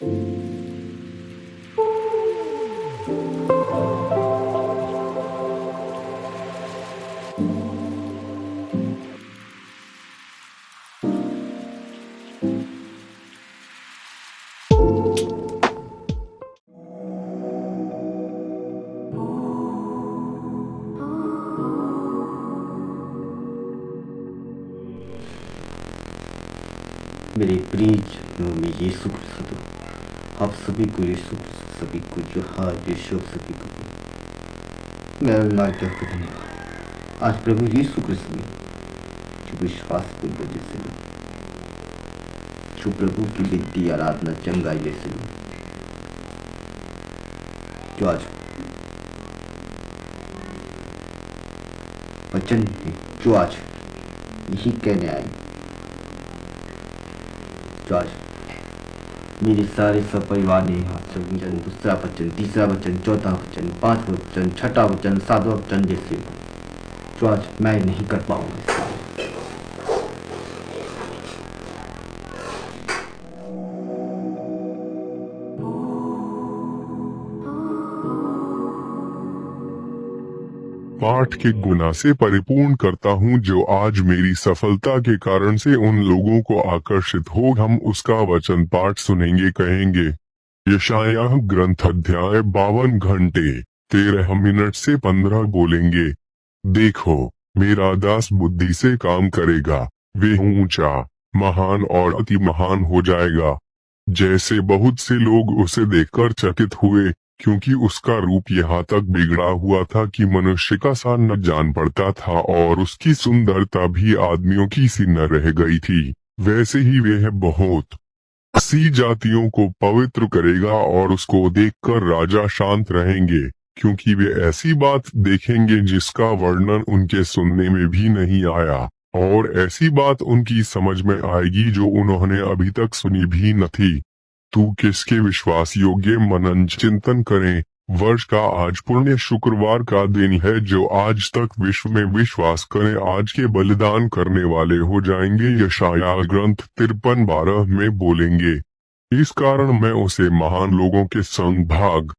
मेरे प्रिय जनों में यीशु क्रिस्त, आप सभी को यीशु क्रिस्त, सभी को जो हाथ यीशु सभी को मैं अल्लाह का धन्यवाद। आज प्रभु यीशु क्रिस्त में जो विश्वास की वजह से जो प्रभु की विनती आराधना चंगाई जैसे जो आज वचन है, जो आज यही कहने आए, जो आज मेरे सारे सब परिवार ने हाथ वचन, दूसरा वचन, तीसरा वचन, चौथा वचन, पांचवा वचन, छठा वचन, सातवां वचन जैसे जो आज मैं नहीं कर पाऊंगा। पाठ के गुना से परिपूर्ण करता हूँ जो आज मेरी सफलता के कारण से उन लोगों को आकर्षित हो। हम उसका वचन पाठ सुनेंगे, कहेंगे। यशायाह ग्रंथ अध्याय 52 घंटे 13 मिनट से 15 बोलेंगे। देखो, मेरा दास बुद्धि से काम करेगा, वे ऊंचा, महान और अति महान हो जाएगा। जैसे बहुत से लोग उसे देखकर चकित हुए, क्योंकि उसका रूप यहाँ तक बिगड़ा हुआ था कि मनुष्य का सा न जान पड़ता था, और उसकी सुंदरता भी आदमियों की सी न रह गई थी। वैसे ही वह बहुत सी जातियों को पवित्र करेगा, और उसको देखकर राजा शांत रहेंगे, क्योंकि वे ऐसी बात देखेंगे जिसका वर्णन उनके सुनने में भी नहीं आया, और ऐसी बात उनकी समझ में आएगी जो उन्होंने अभी तक सुनी भी न थी। तू किसके विश्वास योग्य मनन चिंतन करें। वर्ष का आज पुण्य शुक्रवार का दिन है। जो आज तक विश्व में विश्वास करें आज के बलिदान करने वाले हो जाएंगे। यशायाह ग्रंथ 53:12 में बोलेंगे, इस कारण मैं उसे महान लोगों के संग भाग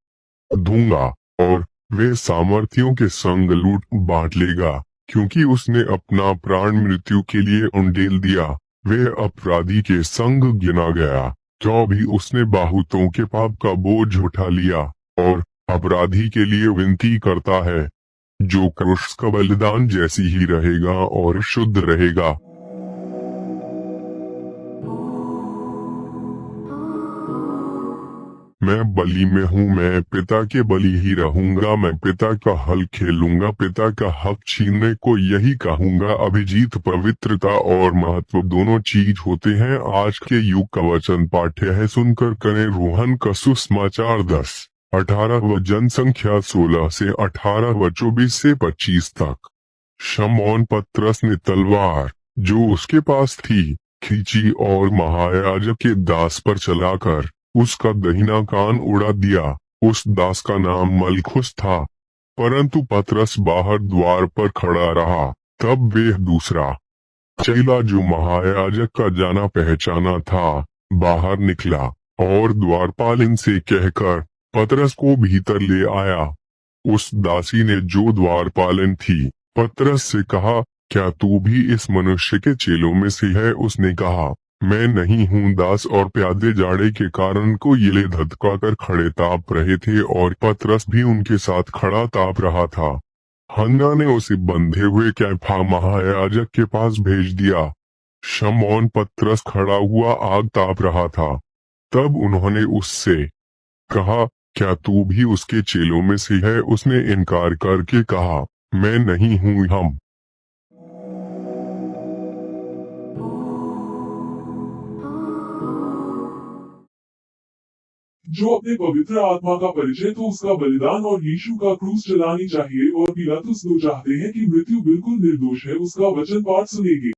दूंगा, और वे सामर्थियों के संग लूट बांट लेगा, क्योंकि उसने अपना प्राण मृत्यु के लिए उंडेल दिया। वे अपराधी के संग गिना गया, जो भी उसने बहुतों के पाप का बोझ उठा लिया, और अपराधी के लिए विनती करता है, जो क्रूस का बलिदान जैसी ही रहेगा और शुद्ध रहेगा। मैं बलि में हूँ, मैं पिता के बलि ही रहूंगा। मैं पिता का हल खेलूंगा, पिता का हक छीनने को यही कहूंगा। अभिजीत पवित्रता और महत्व दोनों चीज होते हैं। आज के युग का वचन पाठ्य है, सुनकर करें रोहन का सुसमाचार 10:18 व जनसंख्या 16 से 18 व 24 से 25 तक। शमौन पतरस ने तलवार जो उसके पास थी खींची और महायाजक के दास पर चलाकर उसका दहिना कान उड़ा दिया। उस दास का नाम मलखुस था, परंतु पतरस बाहर द्वार पर खड़ा रहा। तब वे दूसरा चेला जो महायाजक का जाना पहचाना था बाहर निकला, और द्वारपाल से कहकर पतरस को भीतर ले आया। उस दासी ने जो द्वारपालन थी पतरस से कहा, क्या तू भी इस मनुष्य के चेलों में से है? उसने कहा, मैं नहीं हूँ। दास और प्यादे जाड़े के कारण को ये धधका कर खड़े ताप रहे थे, और पतरस भी उनके साथ खड़ा ताप रहा था। हन्ना ने उसे बंधे हुए कैफा महायाजक के पास भेज दिया। शमौन पतरस खड़ा हुआ आग ताप रहा था। तब उन्होंने उससे कहा, क्या तू भी उसके चेलों में से है? उसने इनकार करके कहा, मैं नहीं हूँ। हम जो अपने पवित्र आत्मा का परिचय तो उसका बलिदान और यीशु का क्रूस चलानी चाहिए, और पिलातुस जो चाहते हैं कि मृत्यु बिल्कुल निर्दोष है उसका वचन पाठ सुनेंगे।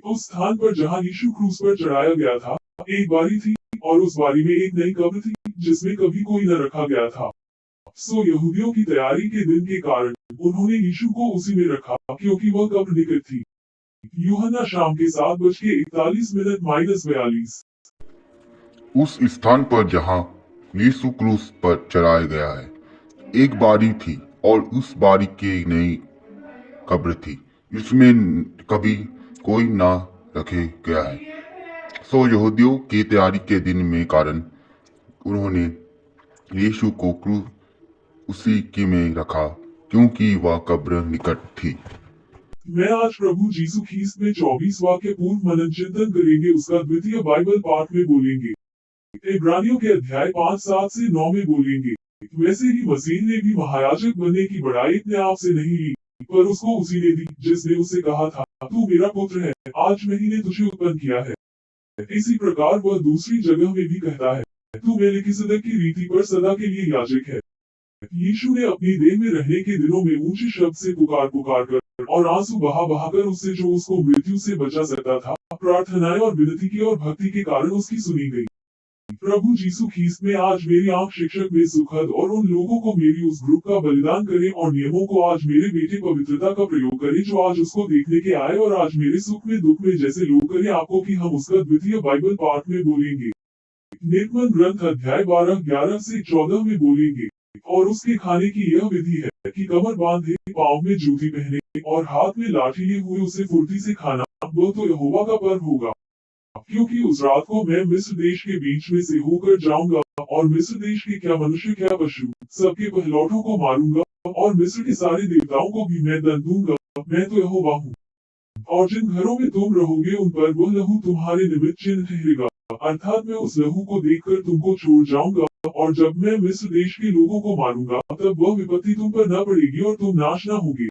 उस स्थान पर जहां यीशु क्रूस पर चढ़ाया गया था एक बारी थी, और उस बारी में एक नई कब्र थी जिसमें कभी कोई न रखा गया था। सो यहूदियों की तैयारी के दिन के कारण उन्होंने यीशु को उसी में रखा, क्योंकि वह कब्र निकट थी। यूहन्ना शाम के 7:41 -42। उस स्थान पर जहां यीशु क्रूस पर चढ़ाया गया है। एक बारी थी और उस बारी की नई कब्र थी, इसमें कभी कोई ना रखे गया है। सो यहूदियों की तैयारी के दिन में कारण उन्होंने यीशु को क्रूस उसी की में रखा, क्योंकि वह कब्र निकट थी। मैं आज प्रभु यीशु ख्रीस्त में 24 वाक्य पूर्व मनन चिंतन करेंगे, उसका द्वितीय बाइबल पाठ में बोलेंगे। इब्रानियों के अध्याय 5 7 से 9 में बोलेंगे। वैसे ही मसीह ने भी महायाजक बनने की बड़ाई अपने आप से नहीं ली, पर उसको उसी ने दी जिसने उससे कहा था, तू मेरा पुत्र है, आज मैंने तुझे उत्पन्न किया है। इसी प्रकार वह दूसरी जगह में भी कहता है, तू मेलिकिसदक की रीति पर सदा के लिए याजक है। यीशु ने अपनी देह में रहने के दिनों में ऊंचे शब्द से पुकार पुकार कर और आंसू बहा बहा कर उससे जो उसको मृत्यु से बचा सकता था, प्रार्थनाएं और विनती की और भक्ति के कारण उसकी सुनी गई। प्रभु यीशु ख्रीस्त में आज मेरी आंख शिक्षक में सुखद और उन लोगों को मेरी उस ग्रुप का बलिदान करें और नियमों को आज मेरे बेटे पवित्रता का प्रयोग करें जो आज उसको देखने के आए और आज मेरे सुख में दुख में जैसे लोग करें आपको कि हम उसका द्वितीय बाइबल पाठ में बोलेंगे। निर्गमन ग्रंथ अध्याय 12 11 से 14 में बोलेंगे। और उसके खाने की यह विधि है कि कमर बांधे, पाँव में जूती पहने और हाथ में लाठी लिए हुए उसे फुर्ती से खाना, वो तो यहोवा का पर्व होगा। क्योंकि उस रात को मैं मिस्र देश के बीच में से होकर जाऊंगा और मिस्र देश के क्या मनुष्य क्या पशु सबके पहलौठों को मारूंगा और मिस्र के सारे देवताओं को भी मैं दंड दूंगा। मैं तो यहोवा हूँ। और जिन घरों में तुम रहोगे उन पर वह लहू तुम्हारे निमित्त चिन्ह ठहरेगा, अर्थात मैं उस लहू को देखकर तुमको छोड़ जाऊंगा। और जब मैं मिस्र देश के लोगों को मारूंगा तब वह विपत्ति तुम पर न पड़ेगी और तुम नाश न होगे।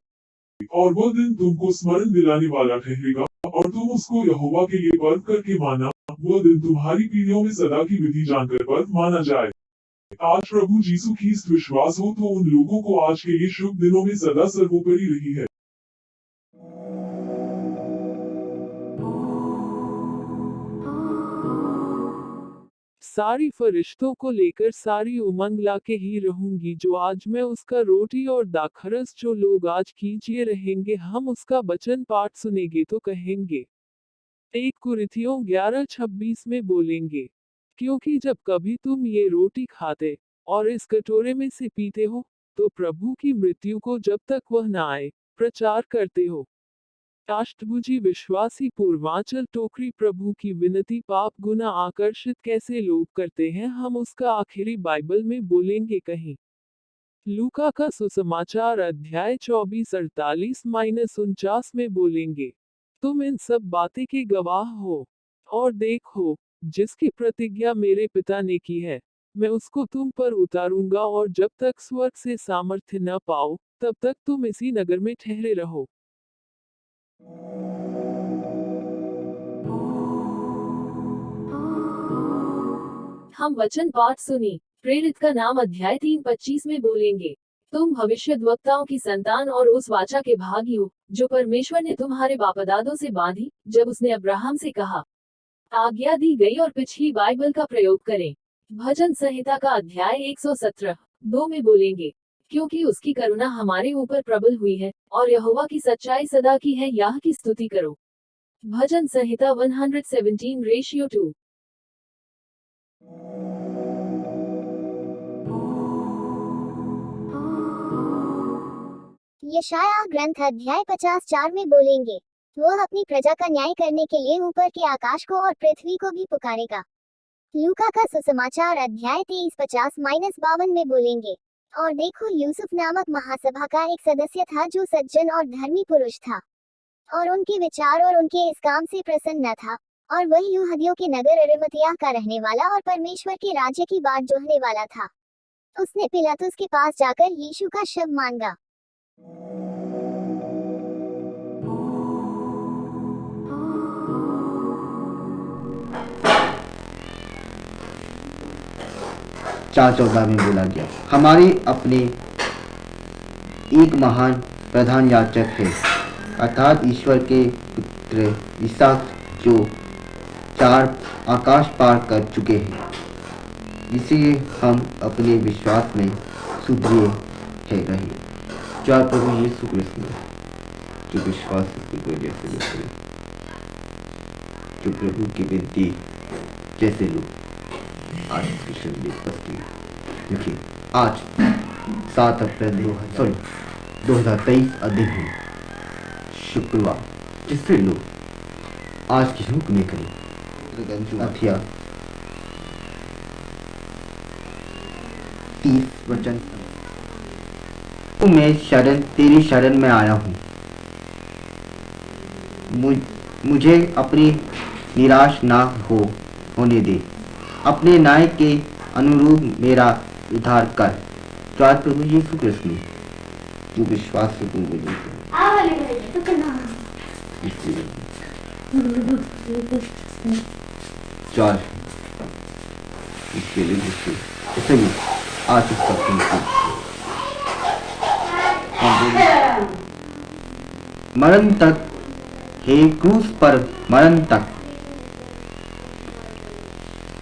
और वह दिन तुमको स्मरण दिलाने वाला ठहरेगा और तुम उसको यहोवा के लिए पर्व करके माना। वह दिन तुम्हारी पीढ़ियों में सदा की विधि जानकर पर्व माना जाए। आज प्रभु यीशु ख्रीस्त विश्वास हो तो उन लोगों को आज के ये शुभ दिनों में सदा सर्वोपरि रही है। सारी फरिश्तों को लेकर सारी उमंग लाके ही रहूंगी जो आज मैं उसका रोटी और दाखरस जो लोग आज कीजिए रहेंगे हम उसका वचन पाठ सुनेंगे तो कहेंगे। 1 कुरिन्थियों 11:26 में बोलेंगे, क्योंकि जब कभी तुम ये रोटी खाते और इस कटोरे में से पीते हो तो प्रभु की मृत्यु को जब तक वह न आए प्रचार करते हो। अष्टभुजी विश्वासी पूर्वांचल टोकरी प्रभु की विनती पाप गुना आकर्षित कैसे लोग करते हैं हम उसका आखिरी बाइबल में बोलेंगे कहीं। लूका का सुसमाचार अध्याय 24:48-49 में बोलेंगे, तुम इन सब बातें के गवाह हो। और देखो, जिसकी प्रतिज्ञा मेरे पिता ने की है, मैं उसको तुम पर उतारूंगा और जब तक स्वर्ग से सामर्थ्य न पाओ तब तक तुम इसी नगर में ठहरे रहो। हम वचन पाठ सुनी। प्रेरित का नाम अध्याय 3:25 में बोलेंगे, तुम भविष्यद्वक्ताओं की संतान और उस वाचा के भागी हो जो परमेश्वर ने तुम्हारे बापदादों से बांधी जब उसने अब्राहम से कहा। आज्ञा दी गई और पिछली बाइबल का प्रयोग करें। भजन संहिता का अध्याय 117:2 में बोलेंगे, क्योंकि उसकी करुणा हमारे ऊपर प्रबल हुई है और यहोवा की सच्चाई सदा की है, यह की स्तुति करो। भजन संहिता 117:2। यशायाह ग्रंथ अध्याय 50:4 में बोलेंगे, वह अपनी प्रजा का न्याय करने के लिए ऊपर के आकाश को और पृथ्वी को भी पुकारेगा। लूका का सुसमाचार अध्याय 23:50-52 में बोलेंगे, और देखो यूसुफ नामक महासभा का एक सदस्य था जो सज्जन और धर्मी पुरुष था और उनके विचार और उनके इस काम से प्रसन्न न था, और वह यहूदियों के नगर अरिमतियाह का रहने वाला और परमेश्वर के राज्य की बाट जोहने वाला था। उसने पिलातुस के पास जाकर यीशु का शव मांगा। चार 14 में बोला गया, हमारे अपने एक महान प्रधान याजक है, अर्थात ईश्वर के पुत्र इसहाक जो 4 आकाश पार कर चुके हैं, इसलिए हम अपने विश्वास में सुदृढ़ है रहे। जो प्रभु यीशु क्रिस्त में जो विश्वास जैसे लोग करें, जो प्रभु की विनती जैसे लोग आज इसकी शरीर स्पष्ट हुई। देखिए आज 7 अप्रैल 2023 अधिक है शुक्रवार, जिससे लोग आज की हुक्म करें अथिया 30 वचन। तो मैं शरण तेरी शरण में आया हूँ, मुझे अपनी निराश ना होने दे, अपने न्याय के अनुरूप मेरा उद्धार कर। तो आज प्रभु यीशु कृष्ण ने जो विश्वास से तुम बोले चार इसके लिए इसलिए आज उसका मरण तक, हे क्रूस पर मरण तक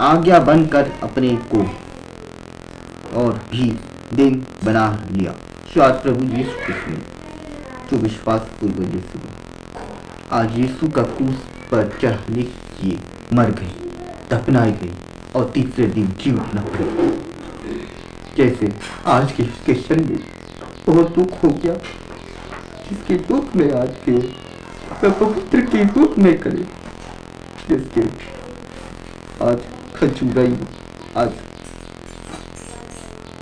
आज्ञा बनकर अपने को और भी दिन बना लिया। आज प्रभु यीशु कृष्ण जो विश्वास पूर्वक यीशु आज यीशु का क्रूस पर चढ़ने किए मर गए, दफनाए गए और तीसरे दिन जी उठना पड़ा। जैसे आज के इसके क्षण में बहुत दुख हो गया, जिसके दुख में आज के पवित्र के दुख में करे, जिसके आज खजूराई आज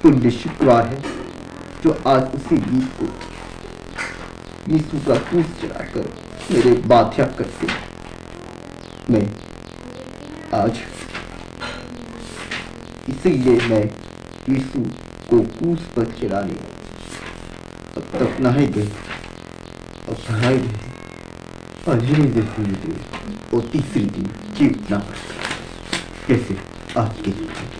पुण्य शुक्रवार है, जो आज उसी गीत को यीशु का क्रूस चढ़ाकर मेरे बाध्या करके मैं आज इसीलिए मैं यीशु को क्रूस पर चढ़ाने अब तक नहाए गए और चढ़ाए गए और धीरे और तीसरी दिन जीतना पड़ता कैसे आज के सोची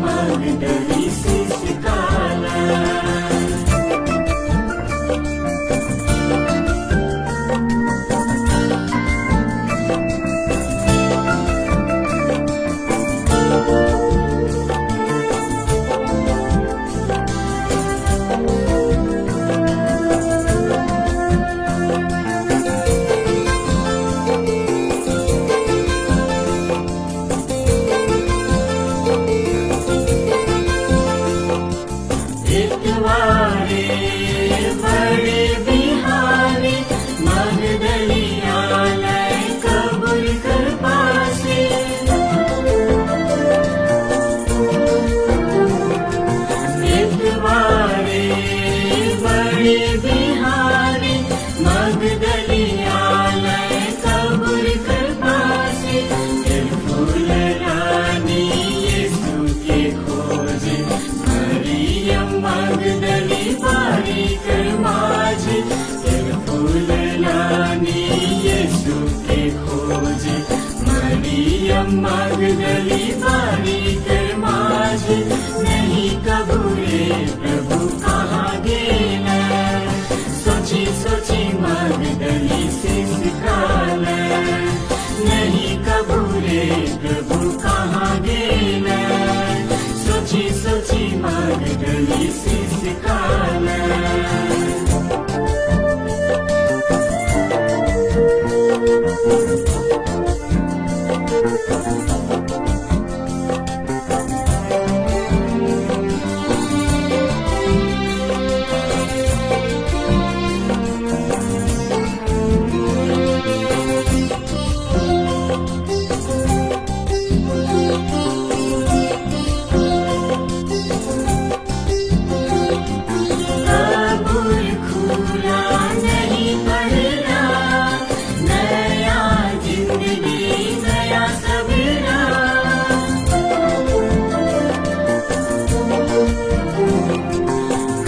मगदली शीश काला इतवारे बड़े बिहारी मगदली आलय कबूल कर पासे इतवारे बड़े बिहारी मगदली आलय कबूल कर पासे फूल रानी यीशु के खोजे मरियम मगदली बारी कर माझे फूल रानी यीशु के खोजे मरियम मगदली बारी कर माझे नहीं कबूले प्रभु कहाँ गेला सोची सोची मगदली शीश काला नहीं कबूले प्रभु कहाँ गेला सोची सोची मगदली शीश काला कबूल खुला नहीं पड़ना नया जिंदगी नया सवेरा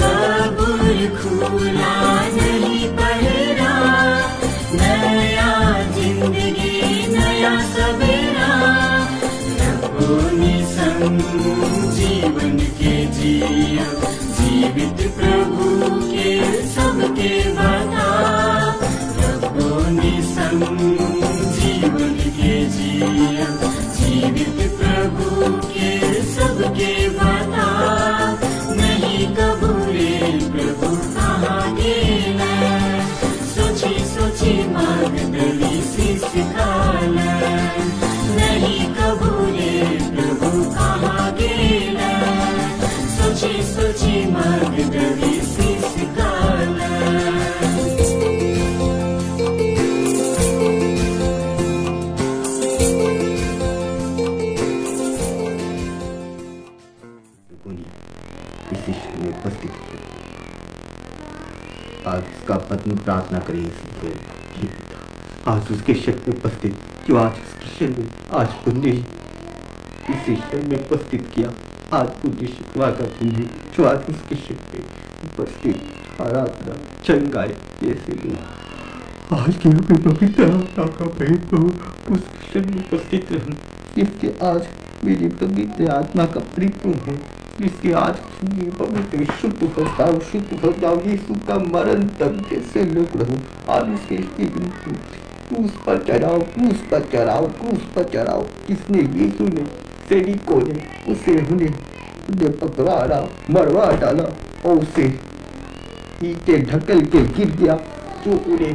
कबूल खुला नहीं पड़ना नया जिंदगी नया सवेरा रब्बों संग जीवन के जिया जीवित प्रभु के सबके बता रब्बों संग जीवन के जिया जीवित प्रभु के सबके बता नहीं कबूले प्रभु कहाँ गेला सोची सोची मगदली शीश काला नहीं कबूले प्रभु कहाँ गेला सोची सोची मगदली शीश काला बोली इस शिष्य में उपस्थित है। आज उसका पत्नी प्रार्थना करे इसलिए हे पिता आज उसके शरीर में उपस्थित जो आज उसके शरीर में आज पुण्य इस शरीर में उपस्थित किया आज पुण्य शुक्रवार का पुण्य जो आज उसके शरीर में उपस्थित आराधना चंगाए जैसे लोग आज के रूप में पवित्र आत्मा का परिपूर्ण उसके शरीर में उपस्थित रहना जिसके आज मेरी पवित्र आत्मा का परिपूर्ण है जिसके आज पवित्र शुद्ध हो जाओ यीशु का मरण तक जैसे लोग रहूं आज उसके क्रूस पर चढ़ाओ क्रूस पर चढ़ाओ क्रूस पर चढ़ाओ जिसने यीशु ने सैनिकों ने उसे उन्हें पकड़ा मरवा डाला और उसे नीचे ढकल के गिर गया जो उन्हें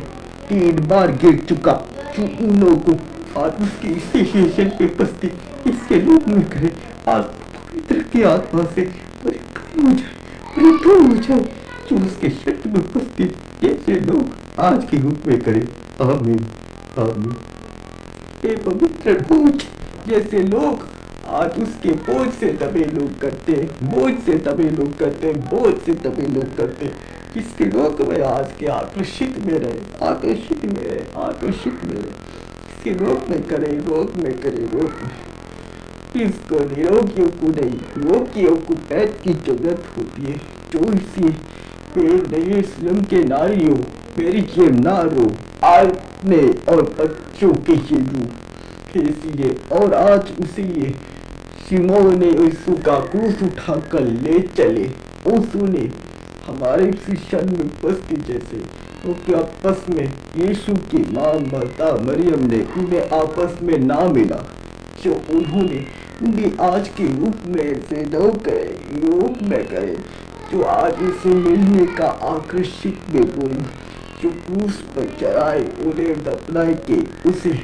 3 बार गिर चुका जो उन लोगों को आज उसकी स्टेशन पे उपस्थित इसके रूप में करे आज पवित्र की आत्मा से परिपूर्ण हो जाए जो उसके शरीर में उपस्थित जैसे लोग आज के रूप में करे आमीन आमीन ये पवित्र भोज जैसे लोग आज उसके बोझ से दबे लोग करते बोझ से दबे लोग करते बोझ से दबे लोग करते इसके रोग में आज के आकर्षित में रहे आकर्षित में रहे आकर्षित में रहे इसके रोग में करे रोग में करे रोग में इसको निरोगियों को नहीं रोगियों को पैद की जरूरत होती है जो इसी यरूशलेम के नारियों मेरी ये ना रो आपने और बच्चों के ये रू इसलिए और आज उसे ये सिमोन ने यीशु का क्रूस उठाकर ले चले। उसने हमारे शिष्यन में उपस्थिति जैसे क्योंकि आपस में यीशु की माँ माता मरियम ने उन्हें आपस में ना मिला, जो उन्होंने उन्हें आज के रूप में से न करे, रूप में करे, जो आज उसे मिलने का आकर्षित में बोली, जो क्रूस पर चढ़ाए उन्हें दफनाए के उसे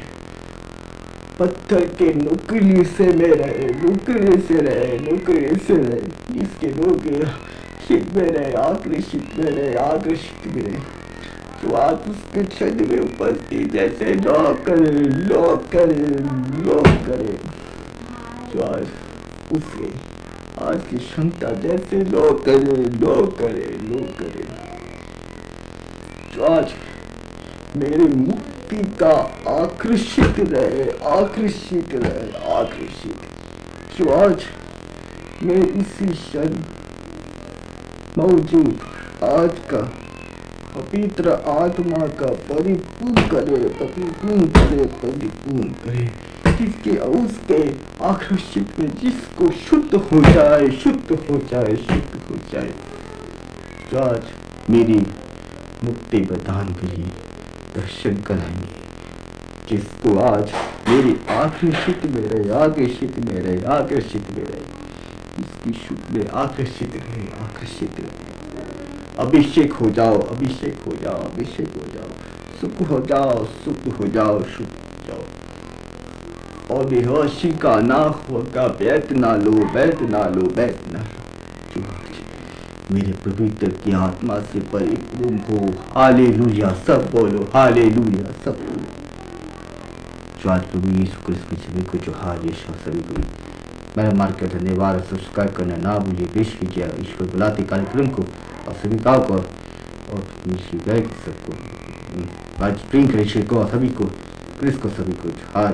पत्थर के नुकीली से में रहे, नुकीले से रहे, नुकीले से रहे, जिसके लोग आकर्षित में रहे, आकर्षित में रहे, आकर्षित में रहे, जो आज उसके छंद में उपस्थित जैसे लो करे, लो करे, लो करे, जो आज उसे आज की क्षमता जैसे लो करे, लो करे, लो करे, जो आज मेरे मुक्ति का आकर्षित रहे, आकर्षित रहे, आकर्षित, जो आज मैं इसी क्षण मौजूद आज का पवित्र आत्मा का परिपूर्ण करे, परिपूर्ण करे, परिपूर्ण करे, जिसके उसके आकर्षित में जिसको शुद्ध हो जाए, शुद्ध हो जाए, शुद्ध हो जाए, जो आज मेरी मुक्ति प्रदान के लिए दर्शन कराएंगे, जिसको आज मेरी आकर्षित में रहे, आकर्षित में रहे, आकर्षित में रहे, इसकी शुद्ध में आकर्षित रहे, आकर्षित रहे। अभिषेक हो जाओ, अभिषेक हो जाओ, अभिषेक हो जाओ, सुख हो जाओ, शुद्ध हो जाओ, शुद्ध हो जाओ, और बेहोशी का ना होगा, बैठ ना लो, बैठ ना लो, बैठ ना लो, जो आज मेरे पवित्र की आत्मा से परिपूर्ण हो। हालेलुया, सब बोलो, हालेलुया, सब बोलो। जो आज प्रभु यीशु क्रिस्त सभी को जो हाल यीशु सभी को मेरा मार्ग का धन्यवाद। सब्सक्राइब करना ना भूलिए, विश कीजिए ईश्वर बुलाते कार्यक्रम को और सभी का को और सबको आज ड्रिंक को सभी को क्रिस्त को सभी को हाल